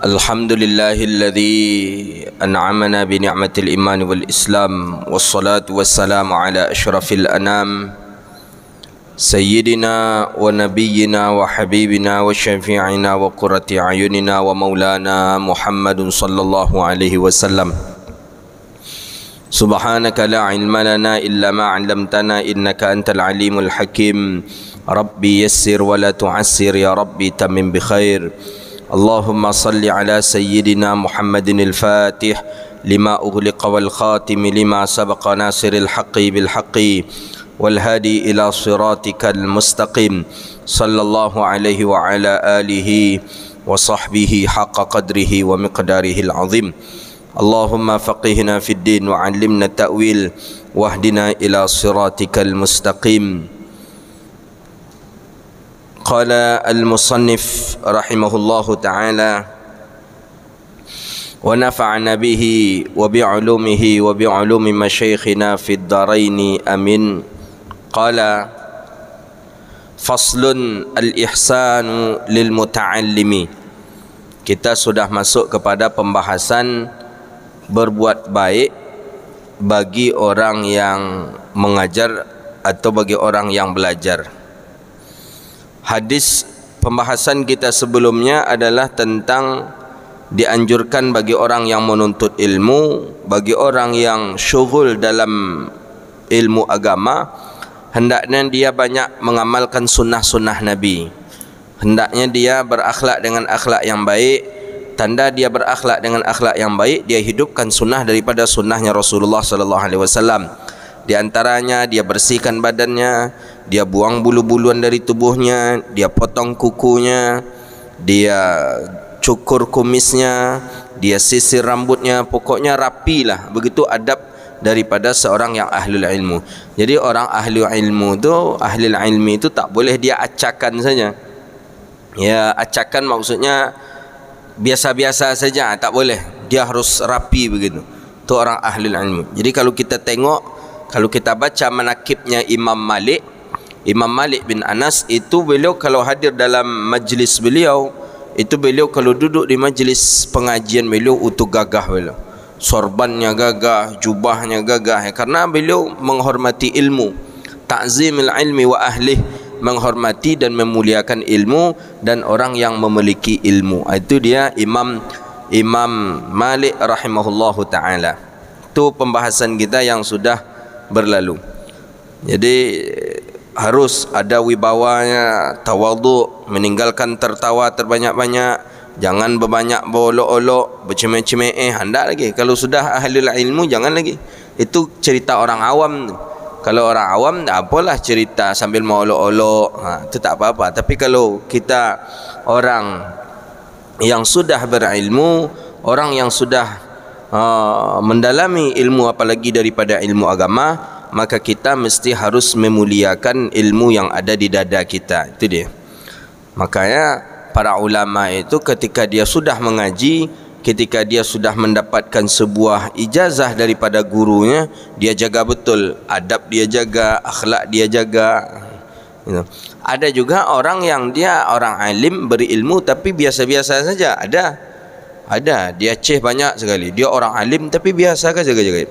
Alhamdulillahilladzi an'amana bi ni'matil iman wal islam wassalatu wassalamu ala asyrafil anam sayyidina wa nabiyyina wa habibina wa syafi'ina wa qurrati ayunina wa maulana Muhammadun sallallahu alaihi wasallam. Subhanaka la ilma lana illa ma 'allamtana innaka antal alimul hakim. Rabbi yassir wa la tu'assir ya Rabbi tamim bi khair. Allahumma salli ala sayyidina Muhammadin al-Fatih lima ughliqa wal khatim lima sabaqa nasiril haqqi bil haqqi wal hadi ila siratikal mustaqim sallallahu alaihi wa ala alihi wa sahbihi haqqa qadrihi wa miqdarihi al-azim. Allahumma faqihna fid din wa 'allimna ta'wil wahdina ila siratikal mustaqim. Qala al-musannif rahimahullahu ta'ala wa nafa'ana bihi wa bi'ulumihi wa bi'ulumi masyayikhina fid daraini amin. Qala faslun al-ihsanu lil muta'allimi. Kita sudah masuk kepada pembahasan berbuat baik bagi orang yang mengajar atau bagi orang yang belajar. Hadis pembahasan kita sebelumnya adalah tentang dianjurkan bagi orang yang menuntut ilmu, bagi orang yang syughul dalam ilmu agama, hendaknya dia banyak mengamalkan sunnah-sunnah Nabi. Hendaknya dia berakhlak dengan akhlak yang baik. Tanda dia berakhlak dengan akhlak yang baik, dia hidupkan sunnah daripada sunnahnya Rasulullah sallallahu alaihi wasallam. Di antaranya dia bersihkan badannya, dia buang bulu-buluan dari tubuhnya, dia potong kukunya, dia cukur kumisnya, dia sisir rambutnya, pokoknya rapilah. Begitu adab daripada seorang yang ahlul ilmu. Jadi orang ahlul ilmu tu, ahlul ilmi itu tak boleh dia acakan saja. Ya, acakan maksudnya biasa-biasa saja, tak boleh. Dia harus rapi begitu. Tu orang ahlul ilmu. Jadi kalau kita tengok, kalau kita baca manakibnya Imam Malik bin Anas, itu beliau kalau hadir dalam majlis beliau, itu beliau kalau duduk di majlis pengajian beliau utuh gagah beliau. Sorbannya gagah, jubahnya gagah, karena beliau menghormati ilmu. Ta'zimil ilmi wa ahlih, menghormati dan memuliakan ilmu dan orang yang memiliki ilmu. Itu dia Imam Malik rahimahullahu ta'ala. Itu pembahasan kita yang sudah berlalu. Jadi harus ada wibawanya, tawadhu, meninggalkan tertawa terbanyak-banyak, jangan berbanyak berolok-olok, bercemeh-cemeh, hendak lagi. Kalau sudah ahli ilmu jangan lagi. Itu cerita orang awam. Kalau orang awam tak apalah cerita sambil mengolok-olok, itu tak apa-apa. Tapi kalau kita orang yang sudah berilmu, orang yang sudah mendalami ilmu apalagi daripada ilmu agama, maka kita mesti harus memuliakan ilmu yang ada di dada kita. Itu dia. Makanya para ulama itu ketika dia sudah mengaji, ketika dia sudah mendapatkan sebuah ijazah daripada gurunya, dia jaga betul adab, dia jaga akhlak, dia jaga. Ada juga orang yang dia orang alim berilmu tapi biasa-biasa saja. Ada dia Aceh banyak sekali, dia orang alim tapi biasa saja jaga-jaga.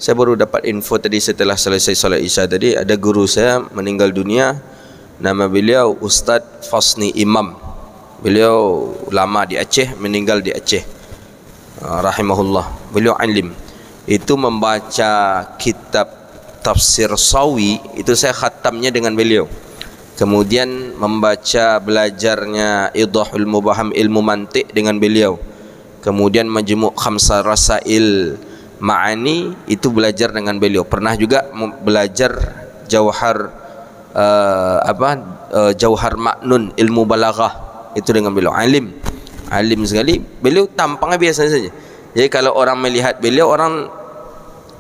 Saya baru dapat info tadi setelah selesai solat Isya tadi, ada guru saya meninggal dunia. Nama beliau Ustaz Fasni Imam. Beliau lama di Aceh, meninggal di Aceh. Rahimahullah. Beliau alim. Itu membaca kitab Tafsir Sawi, itu saya khatamnya dengan beliau. Kemudian membaca belajarnya Idahul Mubaham ilmu mantik dengan beliau. Kemudian Majmu' Khamsah Rasail Ma'ani itu belajar dengan beliau. Pernah juga belajar Jauhar Jauhar Ma'nun ilmu balaghah itu dengan beliau. Alim sekali. Beliau tampangnya biasa saja. Jadi kalau orang melihat beliau, orang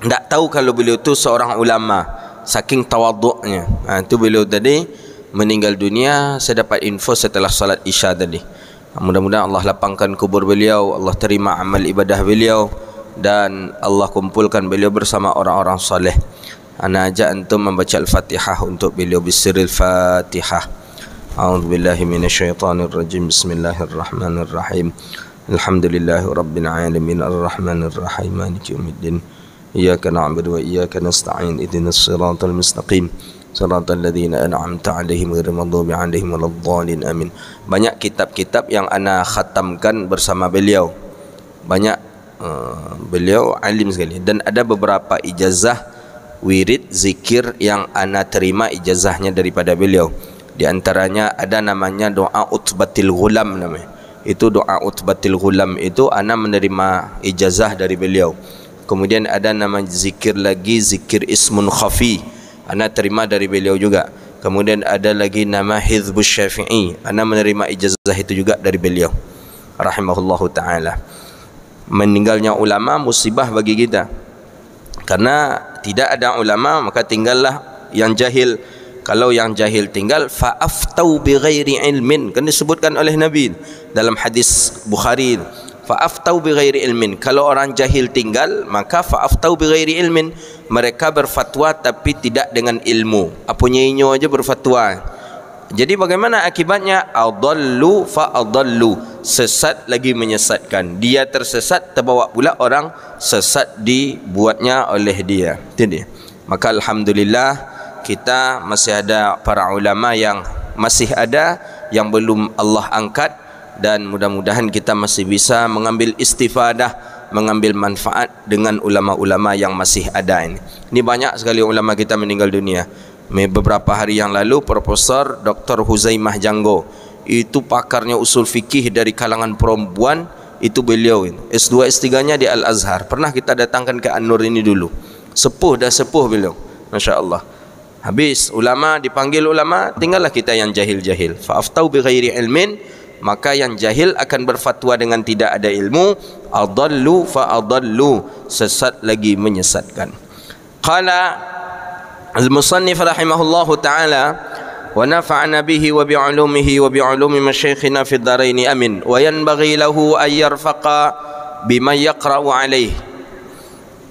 tidak tahu kalau beliau itu seorang ulama, saking tawaduknya. Itu beliau tadi meninggal dunia. Saya dapat info setelah salat Isya tadi. Mudah-mudahan Allah lapangkan kubur beliau, Allah terima amal ibadah beliau, dan Allah kumpulkan beliau bersama orang-orang saleh. Ana ajak antum membaca Al-Fatihah untuk beliau. Bisiril Fatihah. A'udzubillahi minasyaitonirrajim. Bismillahirrahmanirrahim. Alhamdulillahi rabbil alamin arrahmanir rahim maliki yaumiddin iyyaka na'budu wa iyyaka nasta'in ihdinas siratal mustaqim siratal ladzina an'amta 'alaihim ghairil maghdubi 'alaihim waladdallin amin. Banyak kitab-kitab yang ana khatamkan bersama beliau. Banyak beliau alim sekali, dan ada beberapa ijazah wirid zikir yang ana terima ijazahnya daripada beliau. Di antaranya ada namanya doa utbatil ghulam namanya. Itu doa utbatil ghulam itu ana menerima ijazah dari beliau. Kemudian ada nama zikir lagi, zikir ismun khafi, ana terima dari beliau juga. Kemudian ada lagi nama hizbus syafi'i, ana menerima ijazah itu juga dari beliau rahimahullahu ta'ala. Meninggalnya ulama musibah bagi kita, karena tidak ada ulama maka tinggallah yang jahil. Kalau yang jahil tinggal, fa'aftau bighairi ilmin, kan disebutkan oleh Nabi dalam hadis Bukhari, fa'aftau bighairi ilmin. Kalau orang jahil tinggal, maka fa'aftau bighairi ilmin, mereka berfatwa tapi tidak dengan ilmu, apa nyinyo aja berfatwa. Jadi bagaimana akibatnya? Adallu fa'adallu, sesat lagi menyesatkan. Dia tersesat, terbawa pula orang sesat dibuatnya oleh dia. Itu dia. Maka alhamdulillah kita masih ada para ulama yang masih ada, yang belum Allah angkat, dan mudah-mudahan kita masih bisa mengambil istifadah, mengambil manfaat dengan ulama-ulama yang masih ada ini. Ini banyak sekali ulama kita meninggal dunia. Beberapa hari yang lalu Profesor Dr. Huzaimah Janggo, itu pakarnya usul fikih dari kalangan perempuan, itu beliau S2 S3-nya di Al-Azhar. Pernah kita datangkan ke An-Nur ini dulu. Dah sepuh beliau, Masya Allah. Habis ulama dipanggil ulama, tinggallah kita yang jahil-jahil. Fa'aftau bighairi ilmin, maka yang jahil akan berfatwa dengan tidak ada ilmu. Adallu fa'adallu, sesat lagi menyesatkan. Qala al-musannif rahimahullahu ta'ala wa nafa'ana bihi wa bi'ulumihi wa bi'ulumi masyayikhina fid dharaini amin. Wa yanbaghi lahu an yarfaqa bima yaqra'u alaih.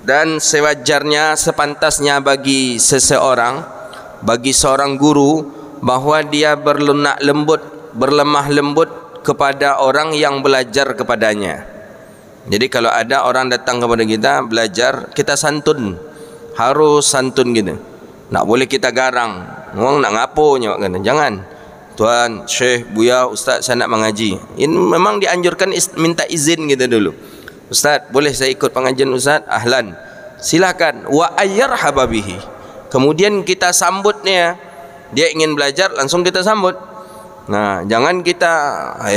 Dan sewajarnya, sepantasnya bagi seseorang, bagi seorang guru, bahwa dia berlunak lembut, berlemah lembut kepada orang yang belajar kepadanya. Jadi kalau ada orang datang kepada kita belajar, kita santun, harus santun gitu. Nak boleh kita garang, orang nak ngapo nyak kan? Jangan. Tuan, Syekh, Buya, Ustaz, saya nak mengaji. Ini memang dianjurkan minta izin gitu dulu. Ustaz, boleh saya ikut pengajian Ustaz? Ahlan, silakan. Wa ayyarhaba bihi. Kemudian kita sambutnya. Dia ingin belajar, langsung kita sambut. Nah, jangan kita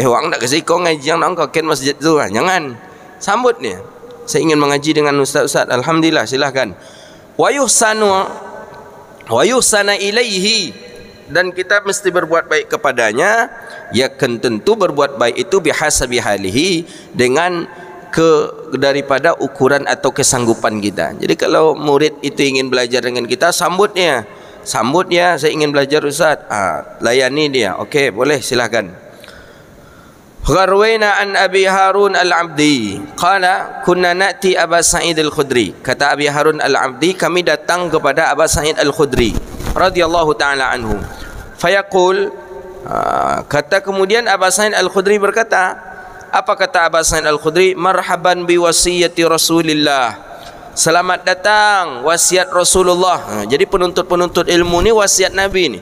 wang nak kasi kau ngaji yang nak kau ken masjid tu. Jangan. Sambutnya. Saya ingin mengaji dengan Ustaz. Alhamdulillah, silakan. Wa yuhsana ilaihi, dan kita mesti berbuat baik kepadanya. Ya kan, tentu berbuat baik itu bihasabi halihi, dengan daripada ukuran atau kesanggupan kita. Jadi kalau murid itu ingin belajar dengan kita, sambutnya, saya ingin belajar Ustaz, layani dia. Okey, boleh, silakan. Gharwaina an Abi Harun Al-Abdi qala kunna na'ti Aba Sa'id Al-Khudri. Kata Abi Harun Al-Abdi, kami datang kepada Aba Sa'id Al-Khudri radhiyallahu taala anhu. Fayaqul, kata kemudian Aba Sa'id Al-Khudri berkata, apa kata Aba Sa'id Al-Khudri? Marhaban bi wasiyati Rasulillah. Selamat datang wasiat Rasulullah. Jadi penuntut-penuntut ilmu ni wasiat Nabi ni.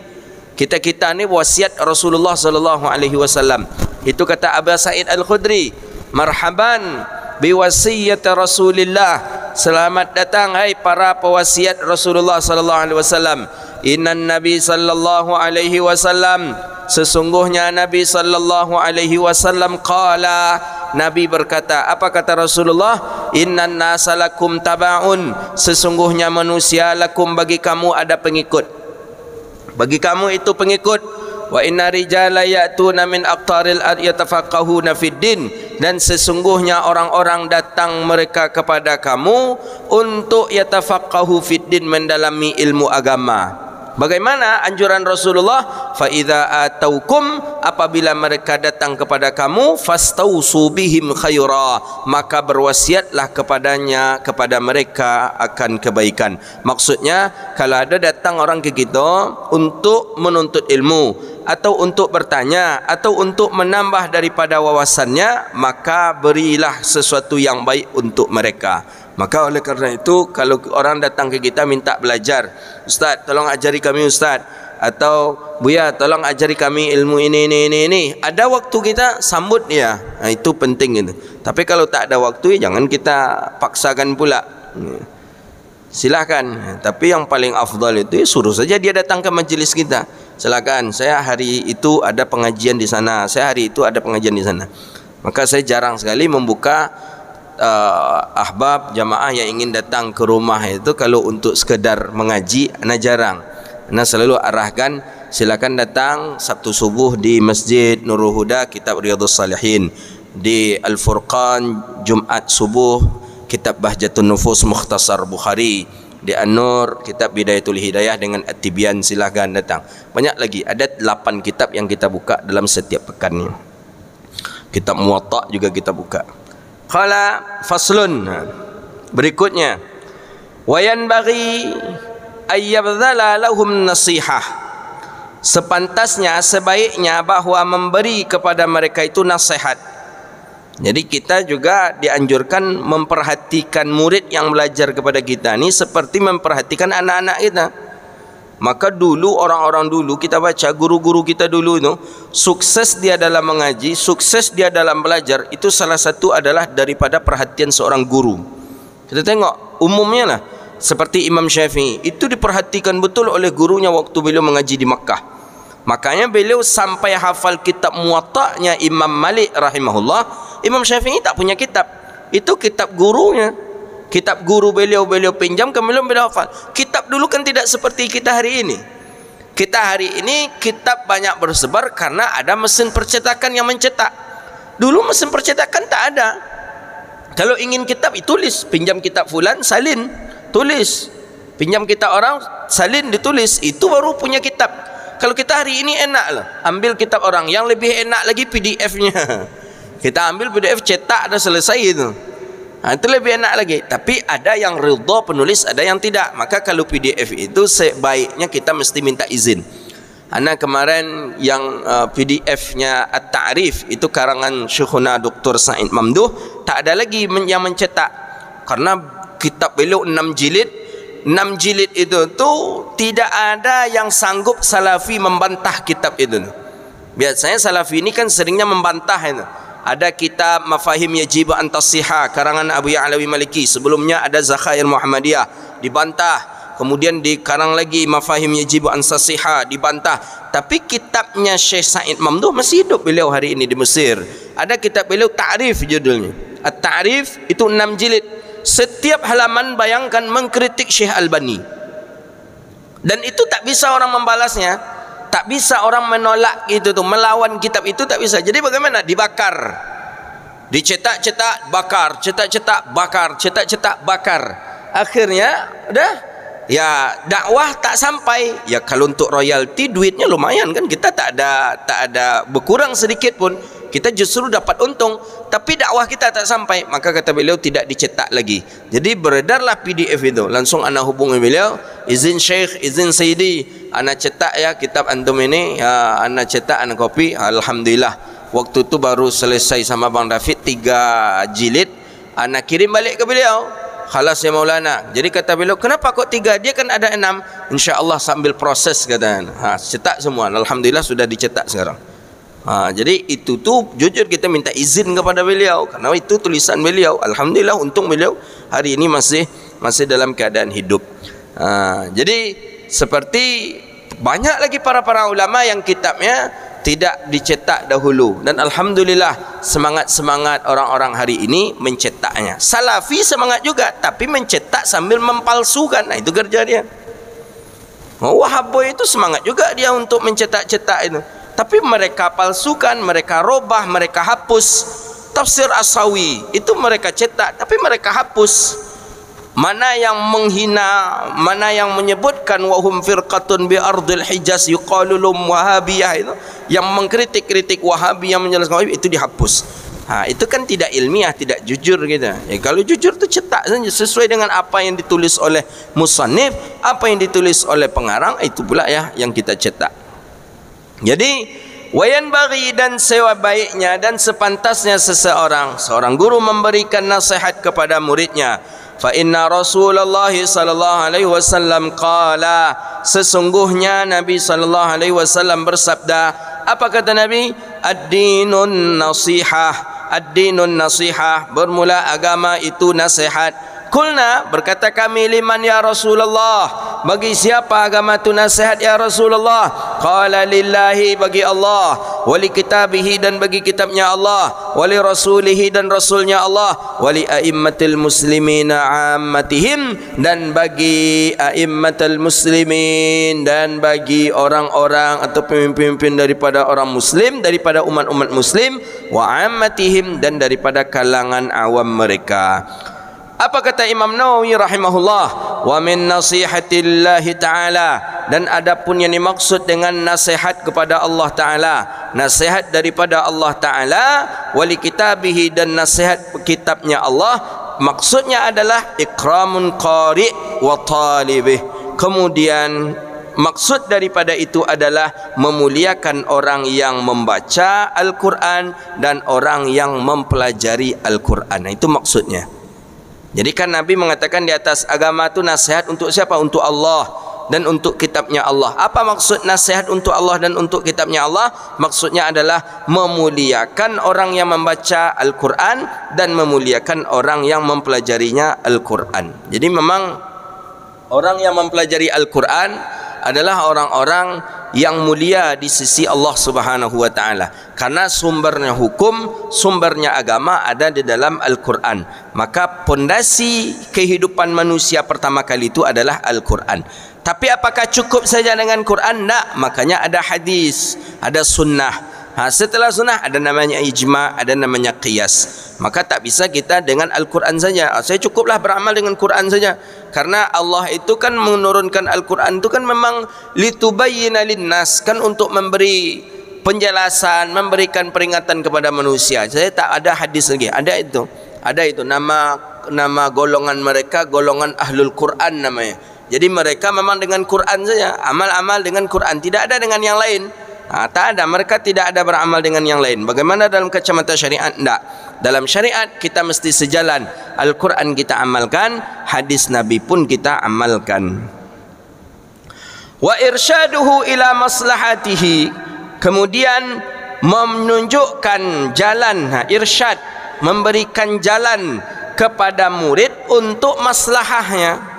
Kita ni wasiat Rasulullah sallallahu alaihi wasallam. Itu kata Aba Sa'id Al-Khudri. Marhaban bi wasiyati Rasulillah. Selamat datang hai para pewasiat Rasulullah sallallahu alaihi wasallam. Innan Nabi sallallahu alaihi wasallam, sesungguhnya Nabi sallallahu alaihi wasallam qala, Nabi berkata, apa kata Rasulullah? Innan nasa lakum tabaun, sesungguhnya manusia lakum, bagi kamu ada pengikut. Bagi kamu itu pengikut. Wa inna rijala ya'tuna min aqtaril ard yatafaqahuna fid din, dan sesungguhnya orang-orang datang mereka kepada kamu untuk yatafaqahu fid din, mendalami ilmu agama. Bagaimana anjuran Rasulullah? Fa idza ataukum, apabila mereka datang kepada kamu, fastausu bihim khaira, maka berwasiatlah kepada mereka akan kebaikan. Maksudnya kalau ada datang orang ke kita untuk menuntut ilmu, atau untuk bertanya atau untuk menambah daripada wawasannya, maka berilah sesuatu yang baik untuk mereka. Maka oleh kerana itu, kalau orang datang ke kita minta belajar, Ustaz tolong ajari kami Ustaz, atau Buya tolong ajari kami ilmu ini, ada waktu kita sambut dia. Itu penting itu. Tapi kalau tak ada waktu, jangan kita paksakan pula. Silakan. Tapi yang paling afdal itu suruh saja dia datang ke majlis kita. Silakan, saya hari itu ada pengajian di sana, saya hari itu ada pengajian di sana. Maka saya jarang sekali membuka ahbab jamaah yang ingin datang ke rumah itu kalau untuk sekedar mengaji, ana jarang. Ana selalu arahkan, silakan datang Sabtu subuh di Masjid Nurul Huda kitab Riyadhus Salihin, di Al-Furqan Jumat subuh kitab Bahjatun Nufus Mukhtasar Bukhari, di An-Nur kitab Bidayatul Hidayah dengan At-Tibyan, silahkan datang. Banyak lagi, ada 8 kitab yang kita buka dalam setiap pekan ni. Kitab Muwatta juga kita buka. Qala faslun, berikutnya, wa yanbaghi ayyabdhala lahum nasihah, sepantasnya sebaiknya bahawa memberi kepada mereka itu nasihat. Jadi kita juga dianjurkan memperhatikan murid yang belajar kepada kita ni seperti memperhatikan anak-anak kita. Maka dulu, orang-orang dulu kita baca, guru-guru kita dulu itu, sukses dia dalam mengaji, sukses dia dalam belajar, itu salah satu adalah daripada perhatian seorang guru. Kita tengok umumnya lah, seperti Imam Syafi'i, itu diperhatikan betul oleh gurunya waktu beliau mengaji di Makkah. Makanya beliau sampai hafal kitab Muwatta'nya Imam Malik rahimahullah. Imam Syafi'i tak punya kitab, itu kitab gurunya, kitab guru beliau pinjam, kemudian beliau hafal. Kitab dulu kan tidak seperti kita hari ini. Kita hari ini kitab banyak bersebar karena ada mesin percetakan yang mencetak. Dulu mesin percetakan tak ada. Kalau ingin kitab, tulis, pinjam kitab fulan, salin, tulis. Pinjam kitab orang, salin, ditulis. Itu baru punya kitab. Kalau kita hari ini enak lah, ambil kitab orang, yang lebih enak lagi PDF-nya. Kita ambil PDF, cetak, dah selesai itu. Itu lebih enak lagi. Tapi ada yang ridha penulis, ada yang tidak. Maka kalau PDF itu sebaiknya kita mesti minta izin. Ana kemarin yang PDF-nya At-Ta'rif itu karangan Syekhuna Dr. Said Mamduh, tak ada lagi yang mencetak. Karena kitab beliau 6 jilid. 6 jilid itu tuh tidak ada yang sanggup Salafi membantah kitab itu. Biasanya Salafi ini kan seringnya membantah itu. Ada kitab Mafahim Yajib an Tasihah karangan Abu Ya'lawi Maliki, sebelumnya ada Zakhair Muhammadiyah, dibantah. Kemudian dikarang lagi Mafahim Yajib an Tasihah, dibantah. Tapi kitabnya Syekh Said Mamduh masih hidup beliau hari ini di Mesir. Ada kitab beliau Ta'rif judulnya. At-Ta'rif itu 6 jilid. Setiap halaman bayangkan mengkritik Syekh Albani. Dan itu tak bisa orang membalasnya. Tak bisa orang menolak itu tuh, melawan kitab itu tak bisa. Jadi bagaimana? Dibakar, dicetak-cetak, bakar, cetak-cetak, bakar, cetak-cetak, bakar. Akhirnya udah, ya dakwah tak sampai. Ya kalau untuk royalti duitnya lumayan kan, kita tak ada berkurang sedikit pun, kita justru dapat untung. Tapi dakwah kita tak sampai, maka kata beliau tidak dicetak lagi. Jadi beredarlah PDF itu. Langsung ana hubungi beliau, izin Syekh, izin Sayyidi, ana cetak ya kitab antum ini, ya, ana cetak, ana kopi. Alhamdulillah, waktu itu baru selesai sama Bang David 3 jilid, ana kirim balik ke beliau. Khalas ya Maulana. Jadi kata beliau, kenapa kok 3? Dia kan ada 6. InsyaAllah sambil proses katanya. Cetak semua. Alhamdulillah sudah dicetak sekarang. Jadi itu tuh jujur kita minta izin kepada beliau karena itu tulisan beliau. Alhamdulillah untung beliau hari ini masih dalam keadaan hidup. Jadi seperti banyak lagi para ulama yang kitabnya tidak dicetak dahulu, dan alhamdulillah semangat orang-orang hari ini mencetaknya. Salafi semangat juga, tapi mencetak sambil mempalsukan. Nah itu kerja dia. Wahabi itu semangat juga dia untuk mencetak-cetak itu, tapi mereka palsukan, mereka robah, mereka hapus. Tafsir As-Sawi itu mereka cetak, tapi mereka hapus. Mana yang menghina, mana yang menyebutkan wahum firqatun bi ardil Hijaz yuqalu lahum wahabiyah, itu yang mengkritik Wahabi, yang menjelaskan Wahabi, itu dihapus. Itu kan tidak ilmiah, tidak jujur gitu. Kalau jujur itu cetak saja sesuai dengan apa yang ditulis oleh musannif, apa yang ditulis oleh pengarang, itu pula ya yang kita cetak. Jadi wayan bagi dan sebaiknya dan sepantasnya seorang guru memberikan nasihat kepada muridnya. Fa inna Rasulullah sallallahu alaihi wasallam qala, sesungguhnya Nabi sallallahu alaihi wasallam bersabda. Apa kata Nabi? Ad-dinun nasihah. Ad-dinun nasihah, bermula agama itu nasihat. Kulna, berkata kami, liman ya Rasulullah, bagi siapa agama itu nasihat ya Rasulullah? Qala lillahi, bagi Allah, wali kitabihi, dan bagi kitabnya Allah, wali rasulihi, dan rasulnya Allah, wali a'immatil muslimina ammatihim, dan bagi a'immatil muslimin, dan bagi orang-orang atau pemimpin-pemimpin daripada orang muslim, daripada umat-umat muslim, wa ammatihim, dan daripada kalangan awam mereka. Apa kata Imam Nawawi rahimahullah? Wa min nasihatillahi ta'ala, dan adapun yang dimaksud dengan nasihat kepada Allah Ta'ala, nasihat daripada Allah Ta'ala, wali kitabihi, dan nasihat kitabnya Allah, maksudnya adalah ikramun qari' wa talibih. Kemudian maksud daripada itu adalah memuliakan orang yang membaca Al-Quran dan orang yang mempelajari Al-Quran. Itu maksudnya. Jadi kan Nabi mengatakan di atas agama itu nasihat untuk siapa? Untuk Allah dan untuk kitabnya Allah. Apa maksud nasihat untuk Allah dan untuk kitabnya Allah? Maksudnya adalah memuliakan orang yang membaca Al-Quran dan memuliakan orang yang mempelajarinya Al-Quran. Jadi memang orang yang mempelajari Al-Quran adalah orang-orang yang mulia di sisi Allah Subhanahu wa taala, karena sumbernya hukum, sumbernya agama ada di dalam Al-Quran. Maka pondasi kehidupan manusia pertama kali itu adalah Al-Quran. Tapi apakah cukup saja dengan Quran? Tak. Makanya ada hadis, ada sunnah. Setelah sunnah ada namanya ijma', ada namanya qiyas. Maka tak bisa kita dengan Al-Quran saja. Saya cukuplah beramal dengan Quran saja. Karena Allah itu kan menurunkan Al-Quran itu kan memang litubayyina linnas, kan untuk memberi penjelasan, memberikan peringatan kepada manusia. Saya tak ada hadis lagi. Ada itu nama golongan mereka, golongan ahlul Quran namanya. Jadi mereka memang dengan Quran saja, amal-amal dengan Quran, tidak ada dengan yang lain. Tak ada, mereka tidak ada beramal dengan yang lain. Bagaimana dalam kacamata syariat? Tidak. Dalam syariat kita mesti sejalan. Al-Quran kita amalkan, hadis Nabi pun kita amalkan. Wa irsyaduhu ila maslahatihi, kemudian menunjukkan jalan, irsyad, memberikan jalan kepada murid untuk maslahahnya.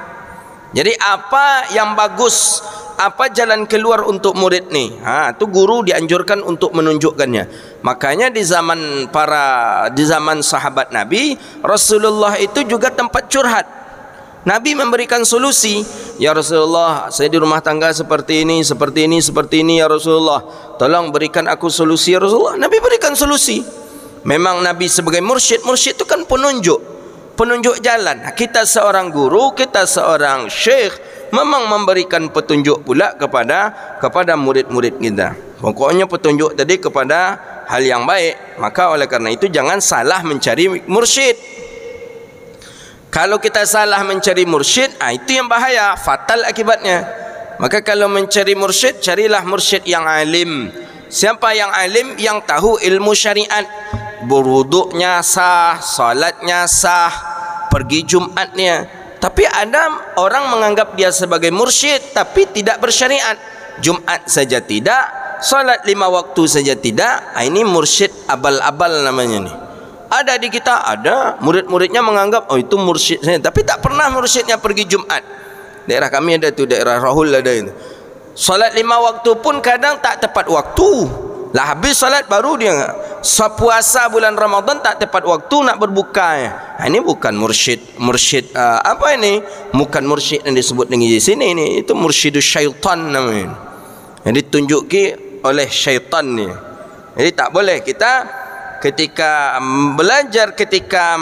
Jadi apa yang bagus, apa jalan keluar untuk murid ni? Itu guru dianjurkan untuk menunjukkannya. Makanya di zaman sahabat Nabi, Rasulullah itu juga tempat curhat. Nabi memberikan solusi. Ya Rasulullah, saya di rumah tangga seperti ini ya Rasulullah. Tolong berikan aku solusi ya Rasulullah. Nabi berikan solusi. Memang Nabi sebagai mursyid itu kan penunjuk jalan. Kita seorang guru, kita seorang syekh, memang memberikan petunjuk pula kepada murid-murid kita. Pokoknya petunjuk tadi kepada hal yang baik. Maka oleh karena itu jangan salah mencari mursyid. Kalau kita salah mencari mursyid, itu yang bahaya, fatal akibatnya. Maka kalau mencari mursyid, carilah mursyid yang alim. Siapa yang alim? Yang tahu ilmu syariat. Berwuduknya sah, salatnya sah, pergi Jumatnya. Tapi ada orang menganggap dia sebagai mursyid tapi tidak bersyariat. Jumat saja tidak, salat 5 waktu saja tidak. Ini mursyid abal-abal namanya ni. Ada di kita, ada murid-muridnya menganggap itu mursyid saya, tapi tak pernah mursyidnya pergi Jumat. Daerah kami ada tu, daerah Rahul ada itu. Salat 5 waktu pun kadang tak tepat waktu. Lah habis salat baru dia puasa bulan Ramadan tak tepat waktu nak berbuka. Ini bukan mursyid apa ini? Bukan mursyid yang disebut dengan di sini ini. Itu mursyidus syaitan namanya. Yang ditunjuki oleh syaitan ni. Jadi tak boleh kita ketika belajar, ketika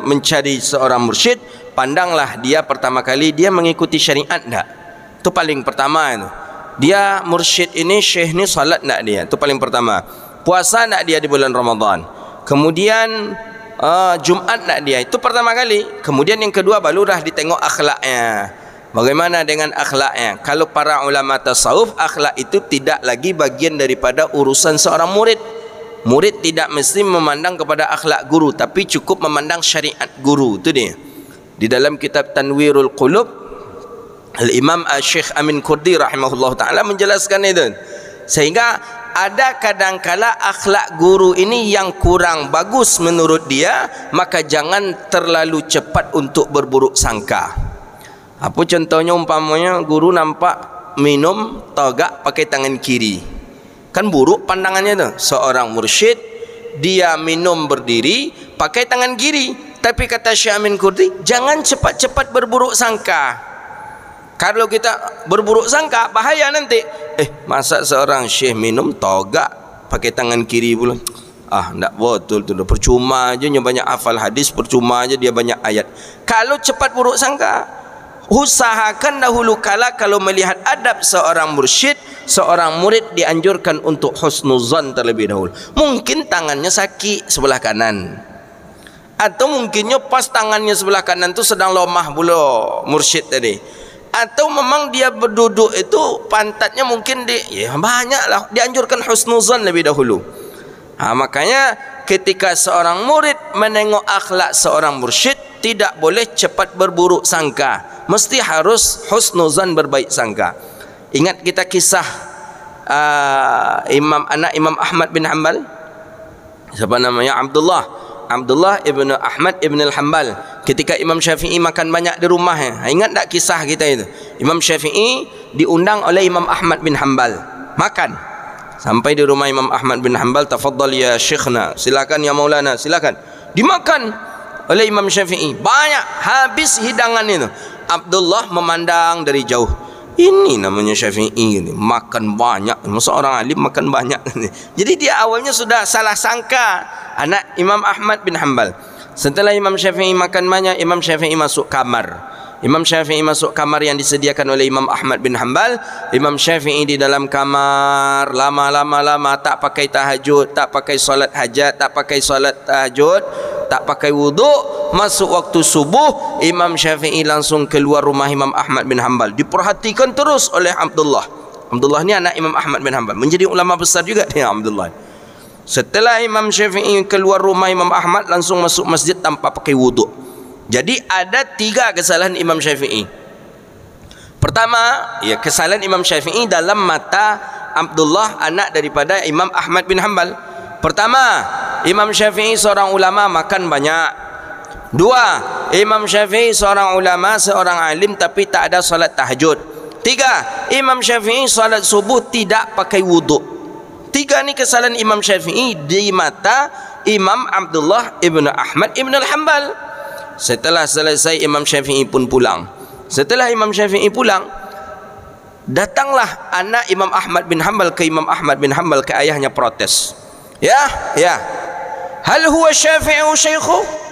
mencari seorang mursyid, pandanglah dia pertama kali dia mengikuti syariat tak. Itu paling pertama itu. Dia mursyid ini, syekh ni salat tak dia? Itu paling pertama. Puasa tak dia di bulan Ramadan? Kemudian Jumat tak dia? Itu pertama kali. Kemudian yang kedua barulah ditengok akhlaknya. Bagaimana dengan akhlaknya? Kalau para ulama tasawuf, akhlak itu tidak lagi bagian daripada urusan seorang murid. Murid tidak mesti memandang kepada akhlak guru, tapi cukup memandang syariat guru. Itu dia. Di dalam kitab Tanwirul Qulub, Al-Imam Syekh Amin Kurdi rahimahullah ta'ala menjelaskan itu. Sehingga ada kadangkala akhlak guru ini yang kurang bagus menurut dia, maka jangan terlalu cepat untuk berburuk sangka. Apa contohnya? Umpamanya guru nampak minum tagak pakai tangan kiri, kan buruk pandangannya tu. Seorang mursyid dia minum berdiri pakai tangan kiri, tapi kata Syekh Amin Kurdi, jangan cepat-cepat berburuk sangka. Kalau kita berburuk sangka, bahaya nanti. Masa seorang syekh minum tagak pakai tangan kiri pula? Tak betul tu. Percuma aja dia banyak hafal hadis, percuma aja dia banyak ayat. Kalau cepat buruk sangka, usahakan dahulu kala kalau melihat adab seorang mursyid, seorang murid dianjurkan untuk husnuzan terlebih dahulu. Mungkin tangannya sakit sebelah kanan, atau mungkinnya pas tangannya sebelah kanan tu sedang lemah pula mursyid tadi. Atau memang dia berduduk itu pantatnya mungkin banyaklah, dianjurkan husnuzan lebih dahulu. Makanya ketika seorang murid menengok akhlak seorang mursyid, tidak boleh cepat berburuk sangka, mesti harus husnuzan, berbaik sangka. Ingat kita kisah anak Imam Ahmad bin Hanbal, siapa namanya? Abdullah ibn Ahmad ibn al-Hanbal. Ketika Imam Syafi'i makan banyak di rumahnya, ingat tak kisah kita itu? Imam Syafi'i diundang oleh Imam Ahmad bin Hanbal makan. Sampai di rumah Imam Ahmad bin Hanbal, tafaddal ya syekhna, silakan ya maulana, silakan. Dimakan oleh Imam Syafi'i, banyak, habis hidangan itu. Abdullah memandang dari jauh, ini namanya Syafi'i ini, makan banyak. Masa orang alim makan banyak? Jadi dia awalnya sudah salah sangka anak Imam Ahmad bin Hanbal. Setelah Imam Syafi'i makan banyak, Imam Syafi'i masuk kamar. Imam Syafi'i masuk kamar yang disediakan oleh Imam Ahmad bin Hanbal. Imam Syafi'i di dalam kamar lama tak pakai tahajud, tak pakai solat hajat, tak pakai solat tahajud, tak pakai wuduk. Masuk waktu subuh, Imam Syafi'i langsung keluar rumah Imam Ahmad bin Hanbal. Diperhatikan terus oleh Abdullah. Abdullah ni anak Imam Ahmad bin Hanbal, menjadi ulama besar juga dia Abdullah. Setelah Imam Syafi'i keluar rumah Imam Ahmad, langsung masuk masjid tanpa pakai wuduk. Jadi ada 3 kesalahan Imam Syafi'i. Pertama, kesalahan Imam Syafi'i dalam mata Abdullah, anak daripada Imam Ahmad bin Hanbal. Pertama, Imam Syafi'i seorang ulama, makan banyak. 2, Imam Syafi'i seorang ulama, seorang alim, tapi tak ada solat tahajud. 3, Imam Syafi'i solat subuh tidak pakai wuduk. 3 ni kesalahan Imam Syafi'i di mata Imam Abdullah ibn Ahmad ibn al-Hanbal. Setelah selesai, Imam Syafi'i pun pulang. Setelah Imam Syafi'i pulang, datanglah anak Imam Ahmad bin Hanbal ke Imam Ahmad bin Hanbal, ke ayahnya, protes. Hal huwa Syafi'i syaikhu?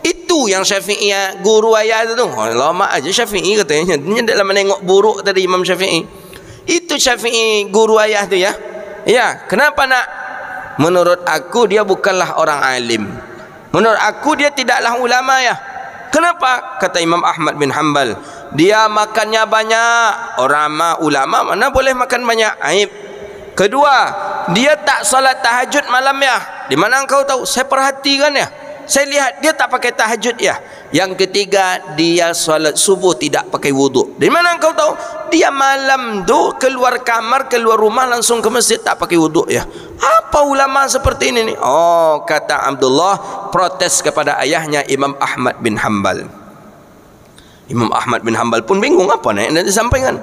Itu yang Syafi'i guru ayah itu. Lama aja Syafi'i katanya. Dia dalam menengok buruk tadi Imam Syafi'i. Itu Syafi'i guru ayah tu ya. Kenapa nak? Menurut aku dia bukanlah orang alim. Menurut aku dia tidaklah ulama ya. Kenapa? Kata Imam Ahmad bin Hanbal, dia makannya banyak. Orang ulama mana boleh makan banyak? Aib. Kedua, dia tak solat tahajud malam ya. Di mana engkau tahu? Saya perhatikan ya. Saya lihat dia tak pakai tahajud ya. Yang ketiga, dia solat subuh tidak pakai wuduk. Di mana engkau tahu? Dia malam tu keluar kamar, keluar rumah langsung ke masjid tak pakai wuduk ya. Apa ulama seperti ini nih? Oh, kata Abdullah, protes kepada ayahnya Imam Ahmad bin Hanbal. Imam Ahmad bin Hanbal pun bingung, apa nak disampaikan,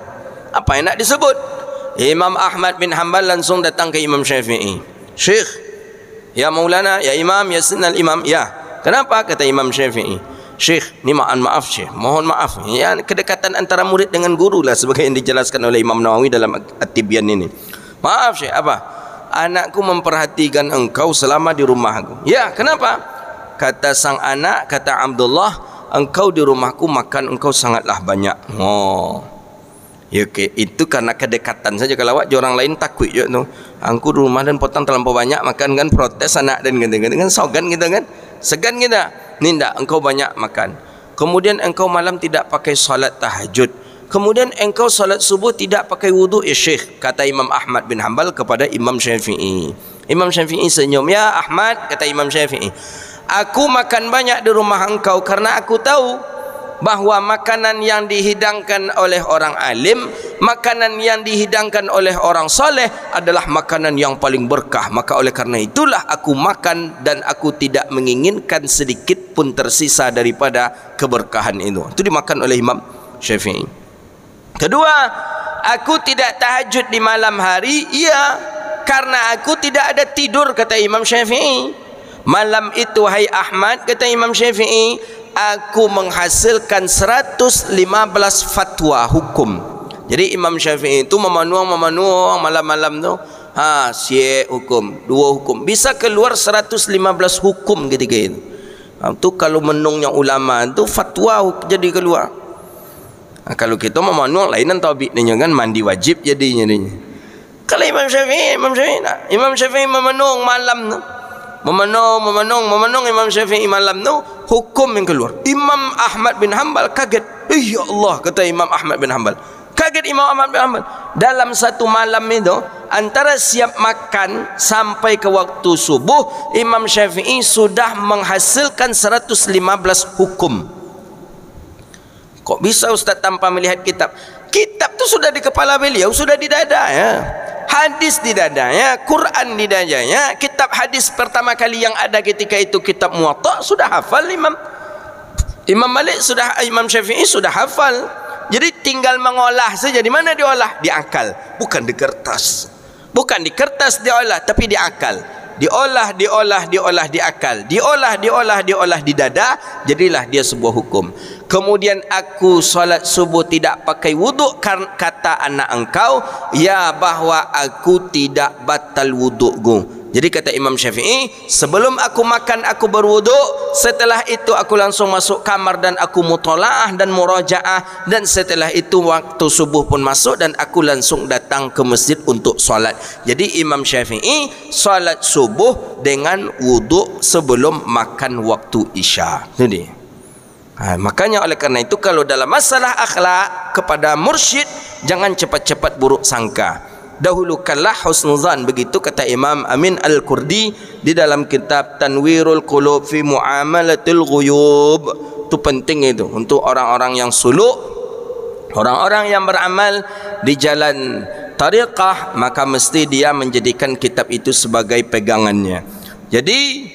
apa yang nak disebut. Imam Ahmad bin Hanbal langsung datang ke Imam Syafi'i. Syekh, ya Maulana, ya Imam, ya Sunnah Imam. Ya, kenapa? Kata Imam Syafi'i. Syekh, ni maaf Syekh, mohon maaf. Ya, kedekatan antara murid dengan guru lah, sebagai yang dijelaskan oleh Imam Nawawi dalam At-Tibyan ini. Maaf Syekh, apa? Anakku memperhatikan engkau selama di rumahku. Ya, kenapa? Kata sang anak, kata Abdullah, engkau di rumahku makan engkau sangatlah banyak. Ya, itu karena kedekatan saja. Kalau awak orang lain takut je tu. Aku di rumah dan potong terlampau banyak makan kan, protes anak dan kan sogan kita kan. Segan kita. Ni tak, engkau banyak makan. Kemudian engkau malam tidak pakai solat tahajud. Kemudian engkau salat subuh tidak pakai wudu, ya Syekh, kata Imam Ahmad bin Hanbal kepada Imam Syafi'i. Imam Syafi'i senyum. Ya Ahmad, kata Imam Syafi'i, aku makan banyak di rumah engkau karena aku tahu bahawa makanan yang dihidangkan oleh orang alim, makanan yang dihidangkan oleh orang soleh adalah makanan yang paling berkah. Maka oleh karena itulah aku makan dan aku tidak menginginkan sedikit pun tersisa daripada keberkahan itu. Itu dimakan oleh Imam Syafi'i. Kedua, aku tidak tahajud di malam hari, iya, karena aku tidak ada tidur, kata Imam Syafi'i. Malam itu, hai Ahmad, kata Imam Syafi'i, aku menghasilkan 115 fatwa hukum. Jadi Imam Syafi'i itu memenuang malam-malam tu, siap hukum, 2 hukum, bisa keluar 115 hukum ketika itu. Tu kalau menungnya ulama tu fatwa jadi keluar. Kalau kita memenuang lainan tauhid ni kan mandi wajib jadinya. Kalau Imam Syafi'i memenuang malam tu, memenung Imam Syafi'i malam tu, hukum yang keluar. Imam Ahmad bin Hanbal kaget. Ya Allah, kata Imam Ahmad bin Hanbal. Kaget Imam Ahmad bin Hanbal. Dalam satu malam itu, antara siap makan sampai ke waktu subuh, Imam Syafi'i sudah menghasilkan 115 hukum. Kok bisa Ustaz tanpa melihat kitab? Kitab tu sudah di kepala beliau, sudah di dada ya. Hadis di dadanya, Quran di dadanya. Kitab hadis pertama kali yang ada ketika itu kitab Muwatta sudah hafal Imam Malik, sudah Imam Syafi'i sudah hafal. Jadi tinggal mengolah saja. Di mana diolah? Di akal, bukan di kertas. Bukan di kertas diolah, tapi di akal. Diolah di akal. Diolah di dada, jadilah dia sebuah hukum. Kemudian aku solat subuh tidak pakai wuduk, kata anak engkau, ya bahwa aku tidak batal wudukku. Jadi kata Imam Syafi'i, sebelum aku makan aku berwuduk, setelah itu aku langsung masuk kamar dan aku mutolaah dan murajaah, dan setelah itu waktu subuh pun masuk dan aku langsung datang ke masjid untuk solat. Jadi Imam Syafi'i solat subuh dengan wuduk sebelum makan waktu isya. Jadi makanya oleh karena itu kalau dalam masalah akhlak kepada mursyid, jangan cepat-cepat buruk sangka. Dahulukanlah husnuzan, begitu kata Imam Amin Al-Kurdi di dalam kitab Tanwirul Qulub fi Muamalatil Ghuyub. Itu penting itu untuk orang-orang yang suluk, orang-orang yang beramal di jalan tariqah, maka mesti dia menjadikan kitab itu sebagai pegangannya. Jadi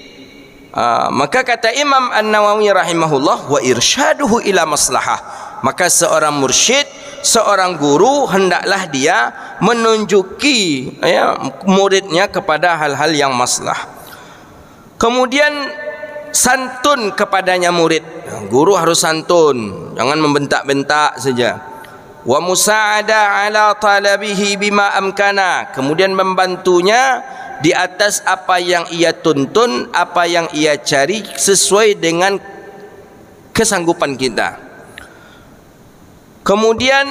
maka kata Imam An-Nawawi rahimahullah, wa irsyaduhu ila maslahah, maka seorang mursyid, seorang guru hendaklah dia menunjuki muridnya kepada hal-hal yang maslah. Kemudian santun kepadanya murid. Guru harus santun, jangan membentak-bentak saja. Wa musa'ada ala talabihi bima amkana, kemudian membantunya di atas apa yang ia tuntun, apa yang ia cari sesuai dengan kesanggupan kita. Kemudian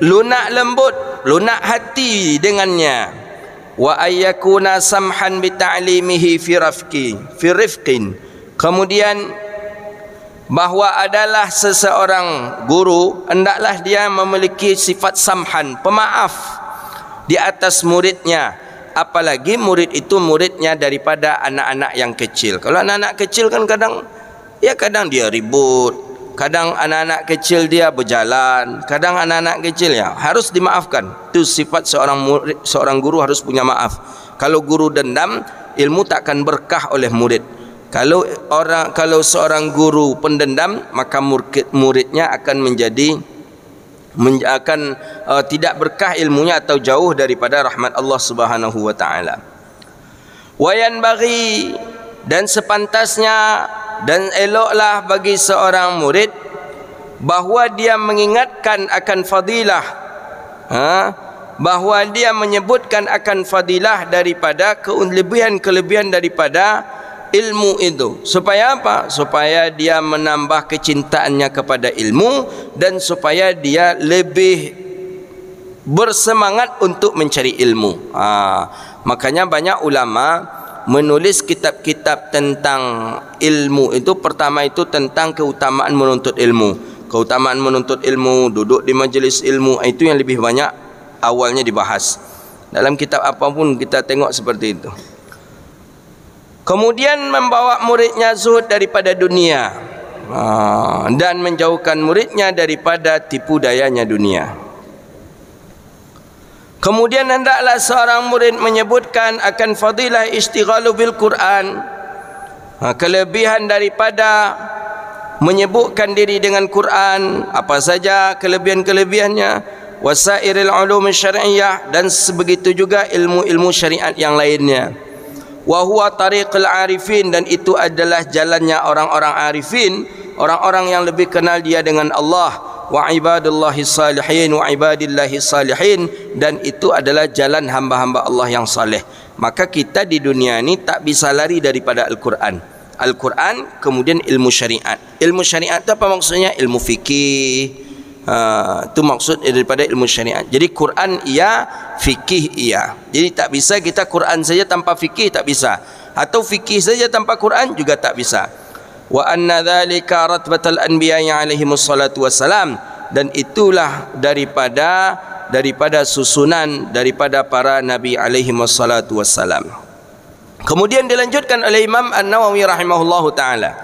lunak lembut, lunak hati dengannya. Wa ayyakuna samhan bi ta'limihi fi rifqin. Kemudian bahwa adalah seseorang guru hendaklah dia memiliki sifat samhan, pemaaf di atas muridnya, apalagi murid itu muridnya daripada anak-anak yang kecil. Kalau anak-anak kecil kan kadang dia ribut, kadang anak-anak kecil dia berjalan, kadang anak-anak kecil ya harus dimaafkan. Itu sifat seorang murid, seorang guru harus punya maaf. Kalau guru dendam, ilmu takkan berkah oleh murid. Kalau seorang guru pendendam, maka muridnya akan tidak berkah ilmunya atau jauh daripada rahmat Allah Subhanahu wa taala. Wa yanbaghi, dan sepantasnya dan eloklah bagi seorang murid bahawa dia mengingatkan akan fadilah, bahawa dia menyebutkan akan fadilah daripada kelebihan daripada ilmu itu. Supaya apa? Supaya dia menambah kecintaannya kepada ilmu dan supaya dia lebih bersemangat untuk mencari ilmu. Makanya banyak ulama menulis kitab-kitab tentang ilmu itu. Pertama itu tentang keutamaan menuntut ilmu, keutamaan menuntut ilmu, duduk di majlis ilmu, itu yang lebih banyak awalnya dibahas. Dalam kitab apapun kita tengok seperti itu. Kemudian membawa muridnya zuhud daripada dunia, dan menjauhkan muridnya daripada tipu dayanya dunia. Kemudian hendaklah seorang murid menyebutkan akan fadilah istighalu bil Quran, kelebihan daripada menyebutkan diri dengan Quran, apa saja kelebihan-kelebihannya, wasairil ulum syar'iyyah, dan sebegitu juga ilmu-ilmu syariat yang lainnya. Wa huwa tariqul arifin, dan itu adalah jalannya orang-orang arifin, orang-orang yang lebih kenal dia dengan Allah. Wa ibadallahi salihin, wa ibadillahi salihin, dan itu adalah jalan hamba-hamba Allah yang saleh. Maka kita di dunia ini tak bisa lari daripada Al-Quran. Al-Quran, kemudian ilmu syariat. Ilmu syariat itu apa maksudnya? Ilmu fikih. Itu maksud daripada ilmu syariat. Jadi Quran iya, fikih iya. Jadi tak bisa kita Quran saja tanpa fikih, tak bisa. Atau fikih saja tanpa Quran juga tak bisa. Wa anna dzalika ratbatul anbiya'i alaihimus salatu wassalam, dan itulah daripada susunan daripada para nabi alaihimus salatu wassalam. Kemudian dilanjutkan oleh Imam An-Nawawi rahimahullahu taala,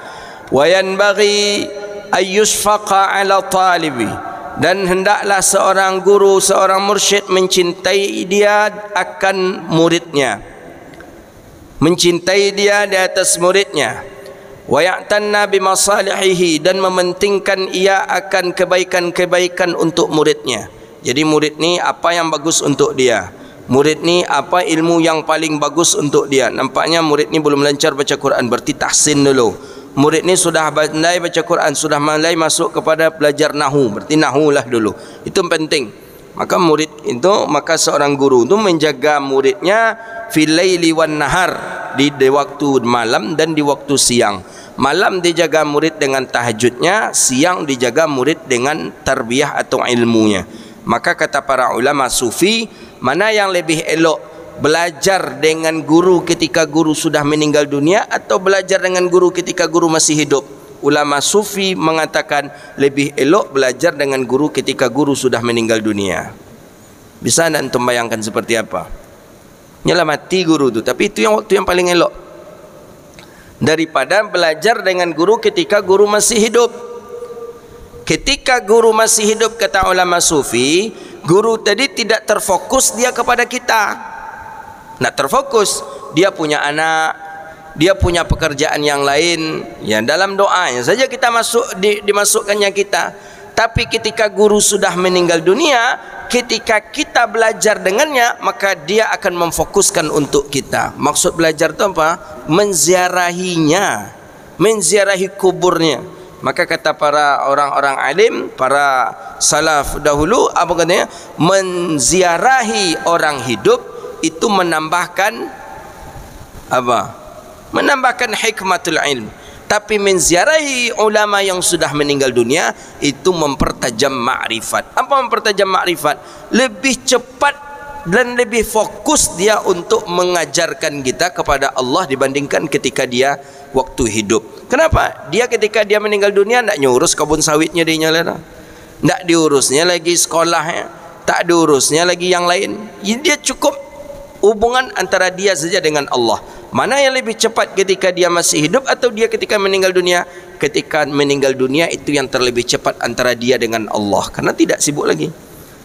wa yanbaghi ayyushfaqa 'ala talibi, dan hendaklah seorang guru, seorang mursyid mencintai dia akan muridnya, mencintai dia di atas muridnya. Wa ya'tanna bimasalihihi, dan mementingkan ia akan kebaikan-kebaikan untuk muridnya. Jadi murid ni apa yang bagus untuk dia, murid ni apa ilmu yang paling bagus untuk dia. Nampaknya murid ni belum lancar baca Quran, berarti tahsin dulu. Murid ni sudah pandai baca Quran, sudah mulai masuk kepada belajar nahu, berarti nahu lah dulu. Itu penting. Maka murid itu, maka seorang guru itu menjaga muridnya fil laili wan nahar, di waktu malam dan di waktu siang. Malam dijaga murid dengan tahajudnya, siang dijaga murid dengan tarbiyah atau ilmunya. Maka kata para ulama sufi, mana yang lebih elok, belajar dengan guru ketika guru sudah meninggal dunia atau belajar dengan guru ketika guru masih hidup? Ulama sufi mengatakan lebih elok belajar dengan guru ketika guru sudah meninggal dunia. Bisa anda antum bayangkan seperti apa? Nyalah mati guru itu, tapi itu yang waktu yang paling elok daripada belajar dengan guru ketika guru masih hidup. Ketika guru masih hidup, kata ulama sufi, guru tadi tidak terfokus dia kepada kita, nak terfokus, dia punya anak, dia punya pekerjaan yang lain, ya dalam doanya saja kita dimasukkannya kita. Tapi ketika guru sudah meninggal dunia, ketika kita belajar dengannya, maka dia akan memfokuskan untuk kita. Maksud belajar itu apa? Menziarahinya, menziarahi kuburnya. Maka kata para orang-orang alim, para salaf dahulu, apa katanya? Menziarahi orang hidup itu menambahkan apa? Menambahkan hikmatul ilm. Tapi menziarahi ulama yang sudah meninggal dunia itu mempertajam ma'rifat. Apa mempertajam ma'rifat? Lebih cepat dan lebih fokus dia untuk mengajarkan kita kepada Allah dibandingkan ketika dia waktu hidup. Kenapa? Dia ketika dia meninggal dunia tidak nyurus kebun sawitnya dia nyala, tidak diurusnya lagi sekolahnya, tak diurusnya lagi yang lain. Dia cukup hubungan antara dia saja dengan Allah. Mana yang lebih cepat, ketika dia masih hidup atau dia ketika meninggal dunia? Ketika meninggal dunia itu yang terlebih cepat antara dia dengan Allah, karena tidak sibuk lagi.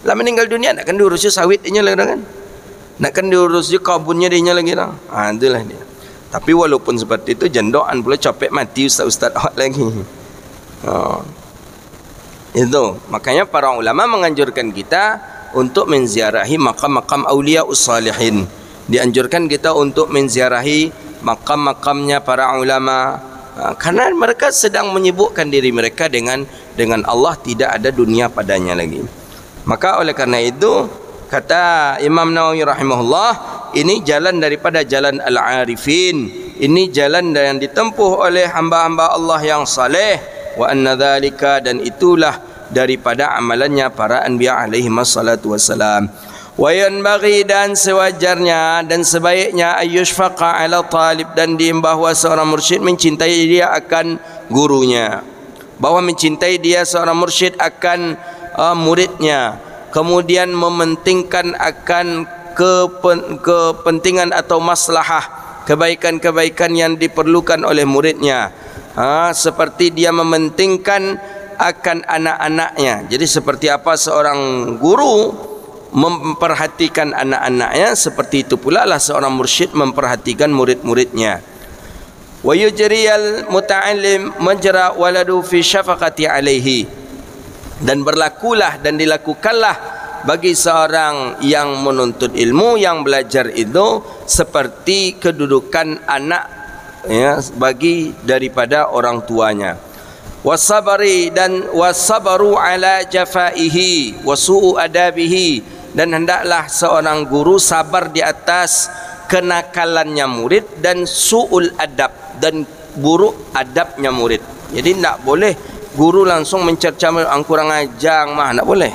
Lah meninggal dunia nak kan diurus sawitnya lagi kan, nak kan diurus kebunnya dia lagi lah. Itulah dia. Tapi walaupun seperti itu, jandoan pula capek mati ustaz-ustaz lagi. Itu makanya para ulama menganjurkan kita untuk menziarahi makam-makam aulia ussalihin. Dianjurkan kita untuk menziarahi makam-makamnya para ulama, karena mereka sedang menyibukkan diri mereka dengan Allah, tidak ada dunia padanya lagi. Maka oleh karena itu kata Imam Nawawi rahimahullah, ini jalan daripada jalan al-arifin, ini jalan yang ditempuh oleh hamba-hamba Allah yang saleh. Wa anna dzalika, dan itulah daripada amalannya para anbiya alaihi wassalatu wassalam. Wa yanbaghi, dan sewajarnya dan sebaiknya, ayyushfaqa ala talib, dan diimbau seorang mursyid mencintai dia akan gurunya. Bahwa mencintai dia seorang mursyid akan muridnya, kemudian mementingkan akan kepentingan atau maslahah, kebaikan-kebaikan yang diperlukan oleh muridnya. Seperti dia mementingkan akan anak-anaknya. Jadi seperti apa seorang guru memperhatikan anak-anaknya, seperti itu pula lah seorang mursyid memperhatikan murid-muridnya. Wa yujriyal muta'allim majra waladu fi syafaqati alaihi, dan berlakulah dan dilakukanlah bagi seorang yang menuntut ilmu, yang belajar itu, seperti kedudukan anak ya bagi daripada orang tuanya. Wasabari dan wasabaru ala jafaihi wasu'u adabihi, dan hendaklah seorang guru sabar di atas kenakalannya murid dan su'ul adab, dan buruk adabnya murid. Jadi tak boleh guru langsung mencerca kurang ajar mah, tak boleh.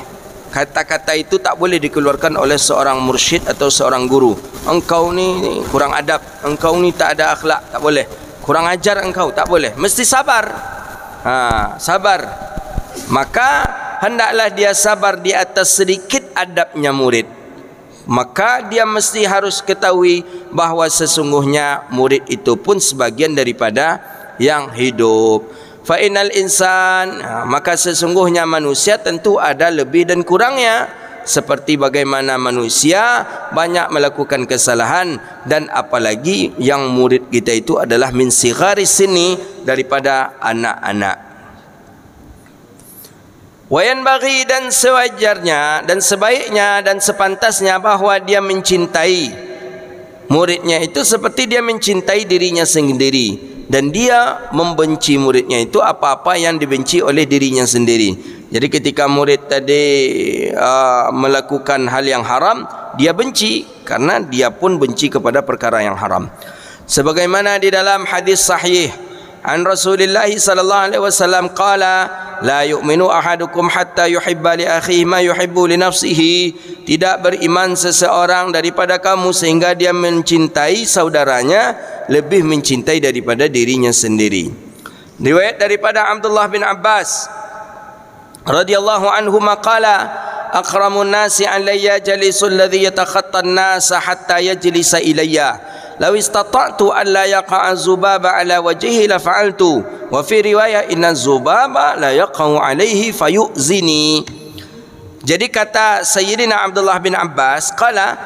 Kata-kata itu tak boleh dikeluarkan oleh seorang mursyid atau seorang guru. Engkau ni kurang adab, engkau ni tak ada akhlak, tak boleh. Kurang ajar engkau, tak boleh. Mesti sabar. Sabar. Maka hendaklah dia sabar di atas sedikit adabnya murid. Maka dia mesti harus ketahui bahawa sesungguhnya murid itu pun sebagian daripada yang hidup. Fa innal insan, maka sesungguhnya manusia tentu ada lebih dan kurangnya, seperti bagaimana manusia banyak melakukan kesalahan, dan apalagi yang murid kita itu adalah min sigharis sini, daripada anak-anak. Wayan bagi, dan sewajarnya dan sebaiknya dan sepantasnya bahawa dia mencintai muridnya itu seperti dia mencintai dirinya sendiri, dan dia membenci muridnya itu apa-apa yang dibenci oleh dirinya sendiri. Jadi ketika murid tadi melakukan hal yang haram, dia benci karena dia pun benci kepada perkara yang haram. Sebagaimana di dalam hadis sahih an Rasulullah sallallahu alaihi wasallam qala la yu'minu ahadukum hatta yuhibba li akhihi ma yuhibbu li nafsihi, tidak beriman seseorang daripada kamu sehingga dia mencintai saudaranya lebih mencintai daripada dirinya sendiri. Riwayat daripada Abdullah bin Abbas radhiyallahu anhu maqala akramun nasi alayya jalisul ladzi yatakhatta an-nasa hatta yajlisa ilayya law istata'tu an la yaqa'a zubaba ala wajhihi la fa'altu wa fi riwayah inna zubaba la yaqa'u alaihi fayu'zini. Jadi kata Sayyidina Abdullah bin Abbas qala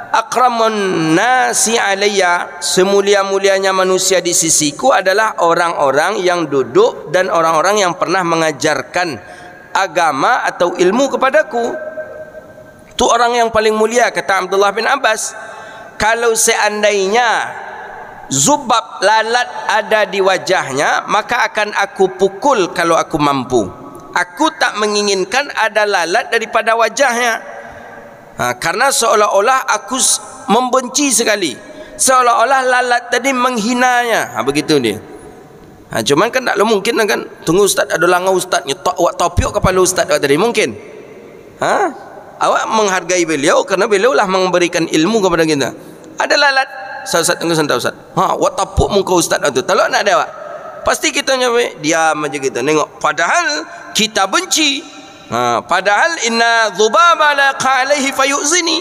akramun nasi alayya, semulia-mulianya manusia di sisiku adalah orang-orang yang duduk dan orang-orang yang pernah mengajarkan agama atau ilmu kepadaku. Itu orang yang paling mulia, kata Abdullah bin Abbas. Kalau seandainya zubab, lalat ada di wajahnya, maka akan aku pukul kalau aku mampu. Aku tak menginginkan ada lalat daripada wajahnya, karena seolah-olah aku membenci sekali, seolah-olah lalat tadi menghinanya. Begitu dia. Cuman kan tak mungkin kan. Tunggu ustaz, ada langau ustaz nyetok awak topiok kepala ustaz tadi, mungkin? Awak menghargai beliau kerana beliau lah memberikan ilmu kepada kita. Ada lalat, ustaz tunggu sebentar ustaz. Awak tapuk muka ustaz tu. Kalau nak ada awak, pasti kita nyampe diam aja kita tengok. Padahal kita benci. Padahal inna dhubaba la qa'alaihi fayu'zini.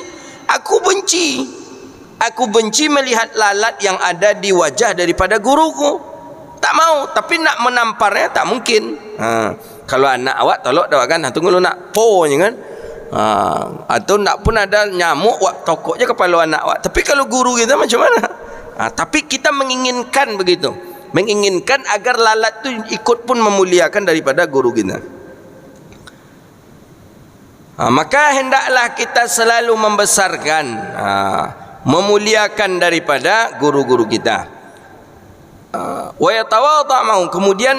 Aku benci melihat lalat yang ada di wajah daripada guruku. Tak mau, tapi nak menamparnya tak mungkin. Kalau anak awak tolak dah kan, tunggu lu nak po-nya kan. Atau nak pun ada nyamuk, wak tokok je kepala anak awak. Tapi kalau guru kita macam mana? Tapi kita menginginkan begitu, menginginkan agar lalat tu ikut pun memuliakan daripada guru kita. Maka hendaklah kita selalu membesarkan, memuliakan daripada guru-guru kita. Wa yatawadha' ma'hum, kemudian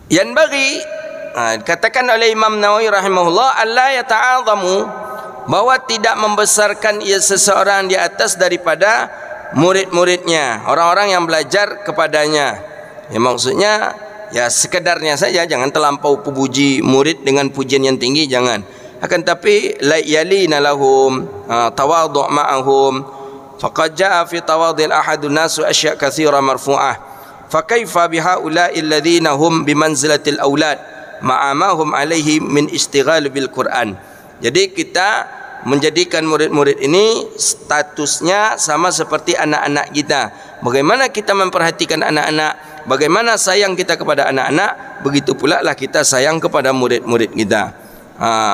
yang bagi katakan oleh Imam Nawawi rahimahullah, alla yata'azamu, bahwa tidak membesarkan ia seseorang di atas daripada murid-muridnya, orang-orang yang belajar kepadanya. Ya, maksudnya ya sekedarnya saja, jangan terlampau puji murid dengan pujian yang tinggi, jangan. Akan tapi la yalina lahum tawadhu' ma'ahum. Faqad jaa fi tawadhil ahadun nasu asya' katsira marfu'ah. fa kaifa bihaula'i alladhina hum bimanzilatil aulad ma'amahum alaihi min istighal bil Quran. Jadi kita menjadikan murid-murid ini statusnya sama seperti anak-anak kita. Bagaimana kita memperhatikan anak-anak, bagaimana sayang kita kepada anak-anak, begitu pula lah kita sayang kepada murid-murid kita.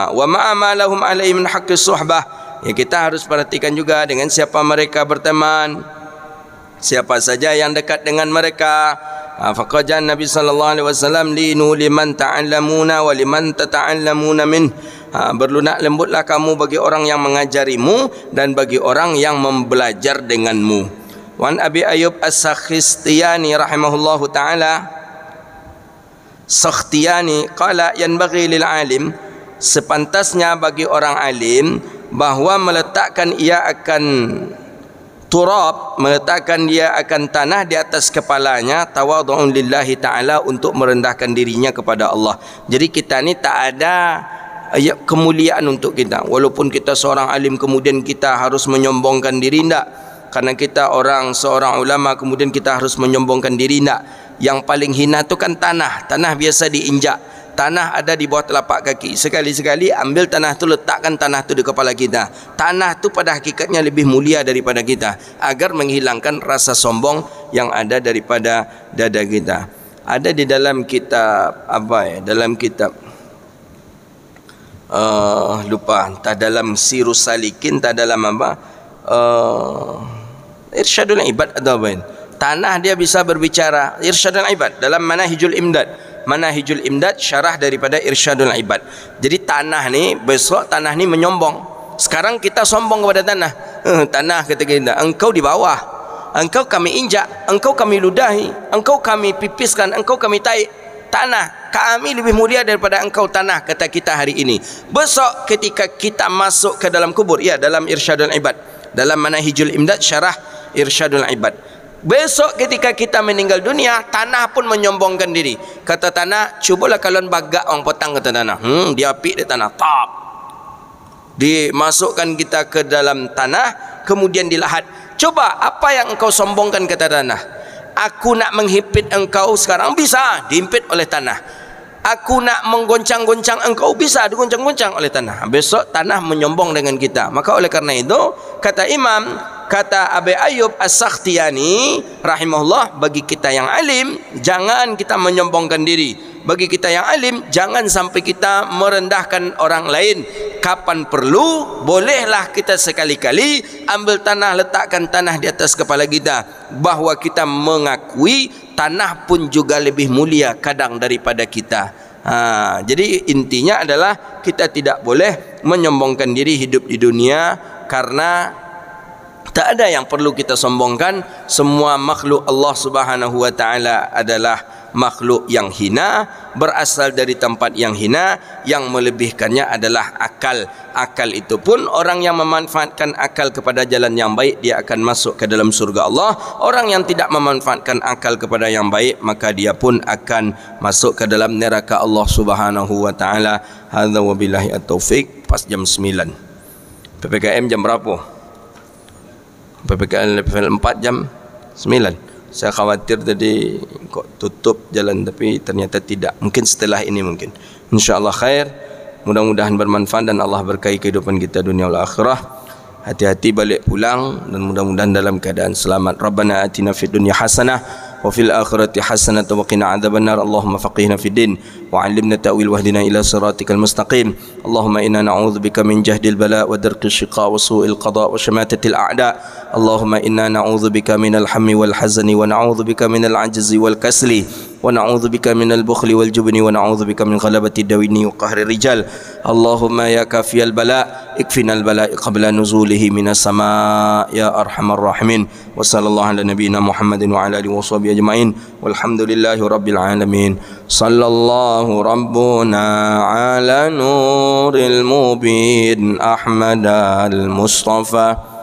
Wa ma'ama lahum alaihi min haqqis suhbah. Ya, kita harus perhatikan juga dengan siapa mereka berteman, siapa saja yang dekat dengan mereka. Faqajan Nabi sallallahu alaihi wasallam linu liman ta'allamuna wa liman tata'allamuna min. Berlunak lembutlah kamu bagi orang yang mengajarimu dan bagi orang yang membelajar denganmu. Wan Abi Ayyub As-Sakhtiyani rahimahullahu taala, Sakhtiyani qala yanbaghi lil alim, sepantasnya bagi orang alim bahwa meletakkan ia akan turab, meletakkan dia akan tanah di atas kepalanya, tawadhu'un lillahi ta'ala, untuk merendahkan dirinya kepada Allah. Jadi kita ni tak ada kemuliaan untuk kita. Walaupun kita seorang alim kemudian kita harus menyombongkan diri, tak? Karena kita seorang ulama kemudian kita harus menyombongkan diri, tak? Yang paling hina tu kan tanah. Tanah biasa diinjak. Tanah ada di bawah telapak kaki. Sekali-sekali ambil tanah tu, letakkan tanah tu di kepala kita. Tanah tu pada hakikatnya lebih mulia daripada kita, agar menghilangkan rasa sombong yang ada daripada dada kita. Ada di dalam kitab dalam kitab lupa, tak dalam Sirus Salikin, tak dalam Irsyadul Ibad atau apa. Tanah dia bisa berbicara. Irsyadul Ibad dalam Manahijul Imdad. Manahijul Imdad syarah daripada Irsyadul Ibad. Jadi tanah ni, besok tanah ni menyombong. Sekarang kita sombong kepada tanah. Tanah kata kita, engkau di bawah, engkau kami injak, engkau kami ludahi, engkau kami pipiskan, engkau kami taik. Tanah, kami lebih mulia daripada engkau tanah, kata kita hari ini. Besok ketika kita masuk ke dalam kubur, ya, dalam Irsyadul Ibad, dalam Manahijul Imdad syarah Irsyadul Ibad. Besok ketika kita meninggal dunia, tanah pun menyombongkan diri. Kata tanah, cubalah kalian bagak orang petang, kata tanah. Dia apik dia tanah. Top. Dimasukkan kita ke dalam tanah, kemudian dilahat. Coba apa yang engkau sombongkan, kata tanah. Aku nak menghimpit engkau sekarang, bisa dihimpit oleh tanah. Aku nak menggoncang-goncang engkau, bisa digoncang-goncang oleh tanah. Besok tanah menyombong dengan kita. Maka oleh karena itu, kata Imam, kata Abi Ayyub As-Sakhtiyani rahimahullah, bagi kita yang alim jangan kita menyombongkan diri. Bagi kita yang alim jangan sampai kita merendahkan orang lain. Kapan perlu, bolehlah kita sekali-kali ambil tanah, letakkan tanah di atas kepala kita, bahawa kita mengakui tanah pun juga lebih mulia kadang daripada kita. Jadi intinya adalah kita tidak boleh menyombongkan diri hidup di dunia, karena tak ada yang perlu kita sombongkan. Semua makhluk Allah Subhanahu wa taala adalah makhluk yang hina, berasal dari tempat yang hina, yang melebihkannya adalah akal. Akal itu pun orang yang memanfaatkan akal kepada jalan yang baik, dia akan masuk ke dalam surga Allah. Orang yang tidak memanfaatkan akal kepada yang baik, maka dia pun akan masuk ke dalam neraka Allah Subhanahu wa taala. Hadza wabillahi at-taufik. Pas jam 9. PPKM jam berapa? PPKM level 4 jam 9. Saya khawatir tadi kok tutup jalan, tapi ternyata tidak. Mungkin setelah ini mungkin. InsyaAllah khair. Mudah-mudahan bermanfaat dan Allah berkahi kehidupan kita dunia wal akhirah. Hati-hati balik pulang dan mudah-mudahan dalam keadaan selamat. Rabbana atina fid dunya hasanah wa fil akhirati hasanah wa qina adzabannar. Allahumma faqihna fid din wa 'allimna ta'wil wahdina ila siratikal mustaqim. Allahumma inna na'udzubika min jahdil bala wa darqi syiqa wa su'il qada wa shamatatil a'da. Allahumma inna na'udzubika minal hammi wal hazani wa na'udzubika minal 'ajzi wal kasli wa na'udzubika minal bukhli wal jubni wa na'udzubika min ghalabati dawini wa qahri rijal. Allahumma ya kafiyal bala ikfinal bala qabla nuzulihi minas sama' ya arhamar rahimin. Wa sallallahu ala nabiyyina Muhammadin wa ala alihi wa sahbihi ajma'in. Walhamdulillahi rabbil alamin. Sallallahu rabbuna ala nuril mubin Ahmad al-Mustafa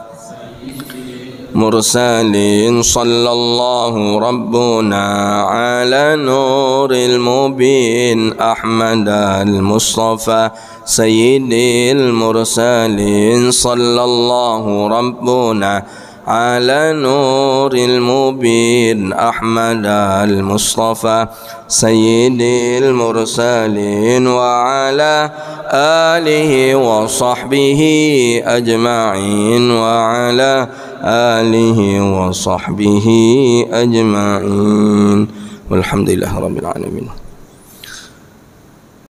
مرسلين صلى الله ربنا على نور المبين أحمد المصطفى سيد المرسلين صلى الله ربنا على نور المبين أحمد المصطفى سيد المرسلين وعلى آله وصحبه أجمعين وعلى آله وصحبه أجمعين والحمد لله رب العالمين.